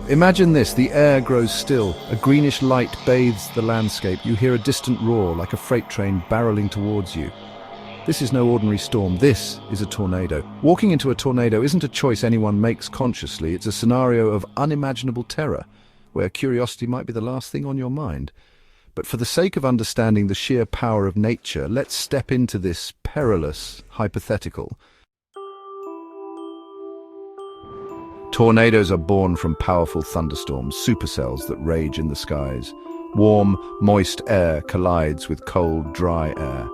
Imagine this, the air grows still, a greenish light bathes the landscape, you hear a distant roar like a freight train barreling towards you. This is no ordinary storm, this is a tornado. Walking into a tornado isn't a choice anyone makes consciously, it's a scenario of unimaginable terror, where curiosity might be the last thing on your mind. But for the sake of understanding the sheer power of nature, let's step into this perilous hypothetical. Tornadoes are born from powerful thunderstorms, supercells that rage in the skies. Warm, moist air collides with cold, dry air.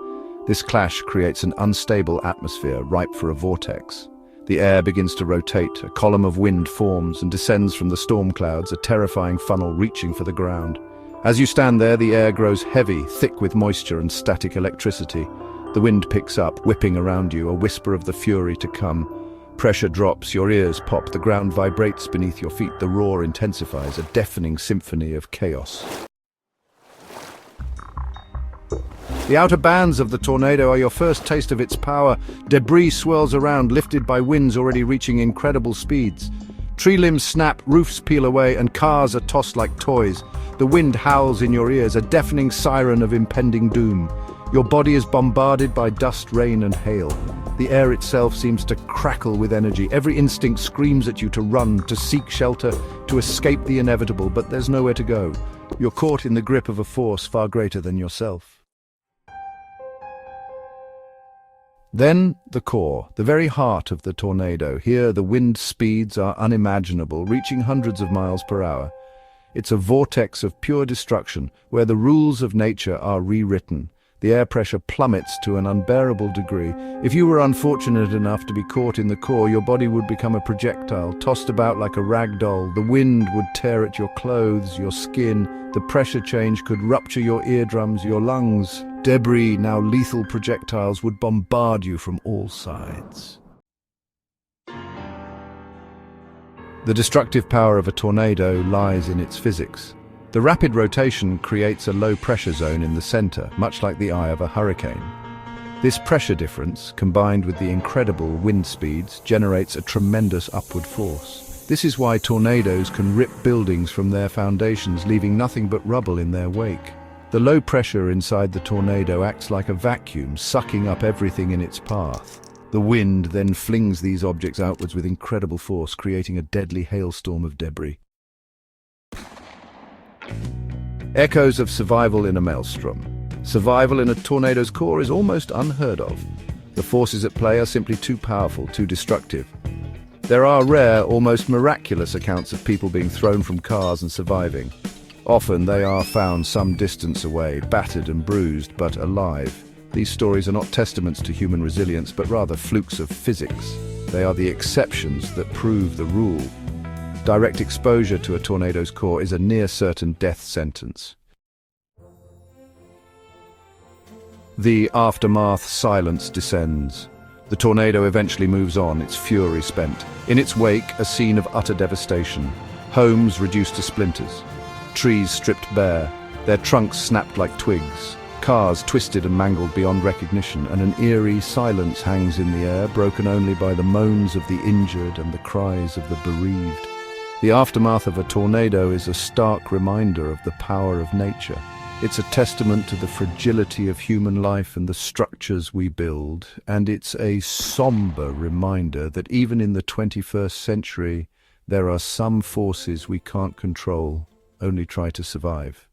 This clash creates an unstable atmosphere ripe for a vortex. The air begins to rotate, a column of wind forms and descends from the storm clouds, a terrifying funnel reaching for the ground. As you stand there, the air grows heavy, thick with moisture and static electricity. The wind picks up, whipping around you, a whisper of the fury to come. Pressure drops, your ears pop, the ground vibrates beneath your feet, the roar intensifies, a deafening symphony of chaos. The outer bands of the tornado are your first taste of its power. Debris swirls around, lifted by winds already reaching incredible speeds. Tree limbs snap, roofs peel away, and cars are tossed like toys. The wind howls in your ears, a deafening siren of impending doom. Your body is bombarded by dust, rain, and hail. The air itself seems to crackle with energy. Every instinct screams at you to run, to seek shelter, to escape the inevitable, but there's nowhere to go. You're caught in the grip of a force far greater than yourself. Then the core, the very heart of the tornado. Here the wind speeds are unimaginable, reaching hundreds of miles per hour. It's a vortex of pure destruction, where the rules of nature are rewritten. The air pressure plummets to an unbearable degree. If you were unfortunate enough to be caught in the core, your body would become a projectile, tossed about like a rag doll. The wind would tear at your clothes, your skin. The pressure change could rupture your eardrums, your lungs. Debris, now lethal projectiles, would bombard you from all sides. The destructive power of a tornado lies in its physics. The rapid rotation creates a low-pressure zone in the center, much like the eye of a hurricane. This pressure difference, combined with the incredible wind speeds, generates a tremendous upward force. This is why tornadoes can rip buildings from their foundations, leaving nothing but rubble in their wake. The low pressure inside the tornado acts like a vacuum, sucking up everything in its path. The wind then flings these objects outwards with incredible force, creating a deadly hailstorm of debris. Echoes of survival in a maelstrom. Survival in a tornado's core is almost unheard of. The forces at play are simply too powerful, too destructive. There are rare, almost miraculous accounts of people being thrown from cars and surviving. Often they are found some distance away, battered and bruised, but alive. These stories are not testaments to human resilience, but rather flukes of physics. They are the exceptions that prove the rule. Direct exposure to a tornado's core is a near-certain death sentence. The aftermath silence descends. The tornado eventually moves on, its fury spent. In its wake, a scene of utter devastation. Homes reduced to splinters. Trees stripped bare, their trunks snapped like twigs. Cars twisted and mangled beyond recognition, and an eerie silence hangs in the air, broken only by the moans of the injured and the cries of the bereaved. The aftermath of a tornado is a stark reminder of the power of nature. It's a testament to the fragility of human life and the structures we build, and it's a somber reminder that even in the 21st century, there are some forces we can't control, only try to survive.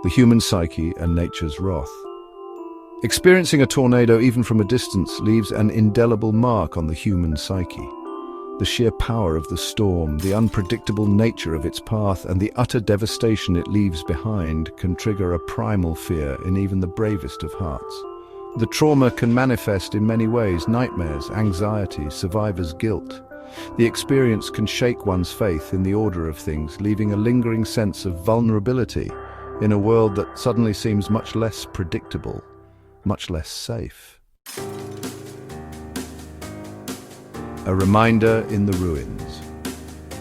The human psyche and nature's wrath. Experiencing a tornado, even from a distance, leaves an indelible mark on the human psyche. The sheer power of the storm, the unpredictable nature of its path, and the utter devastation it leaves behind can trigger a primal fear in even the bravest of hearts. The trauma can manifest in many ways: nightmares, anxiety, survivor's guilt. The experience can shake one's faith in the order of things, leaving a lingering sense of vulnerability in a world that suddenly seems much less predictable, much less safe. A reminder in the ruins.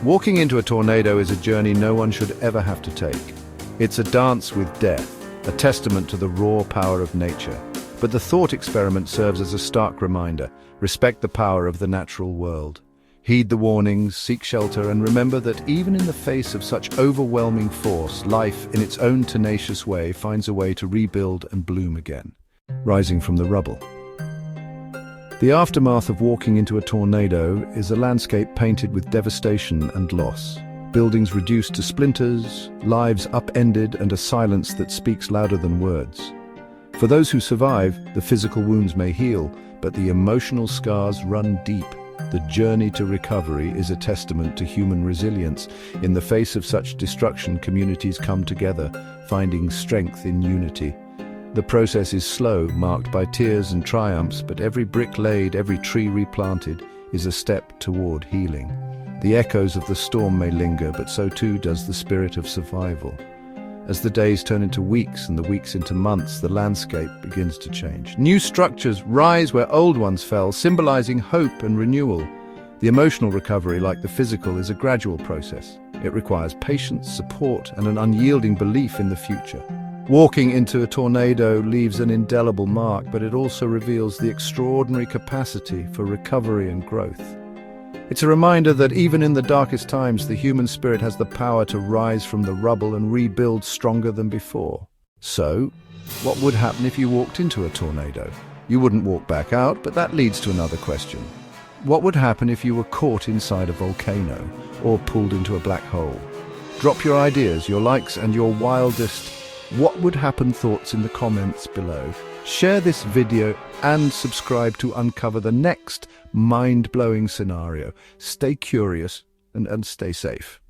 Walking into a tornado is a journey no one should ever have to take. It's a dance with death, a testament to the raw power of nature. But the thought experiment serves as a stark reminder: respect the power of the natural world. Heed the warnings, seek shelter, and remember that even in the face of such overwhelming force, life, in its own tenacious way, finds a way to rebuild and bloom again, rising from the rubble. The aftermath of walking into a tornado is a landscape painted with devastation and loss. Buildings reduced to splinters, lives upended, and a silence that speaks louder than words. For those who survive, the physical wounds may heal, but the emotional scars run deep. The journey to recovery is a testament to human resilience. In the face of such destruction, communities come together, finding strength in unity. The process is slow, marked by tears and triumphs, but every brick laid, every tree replanted, is a step toward healing. The echoes of the storm may linger, but so too does the spirit of survival. As the days turn into weeks and the weeks into months, the landscape begins to change. New structures rise where old ones fell, symbolizing hope and renewal. The emotional recovery, like the physical, is a gradual process. It requires patience, support, and an unyielding belief in the future. Walking into a tornado leaves an indelible mark, but it also reveals the extraordinary capacity for recovery and growth. It's a reminder that even in the darkest times, the human spirit has the power to rise from the rubble and rebuild stronger than before. So, what would happen if you walked into a tornado? You wouldn't walk back out, but that leads to another question. What would happen if you were caught inside a volcano or pulled into a black hole? Drop your ideas, your likes, and your wildest "what would happen" thoughts in the comments below. Share this video and subscribe to uncover the next mind-blowing scenario. Stay curious and stay safe.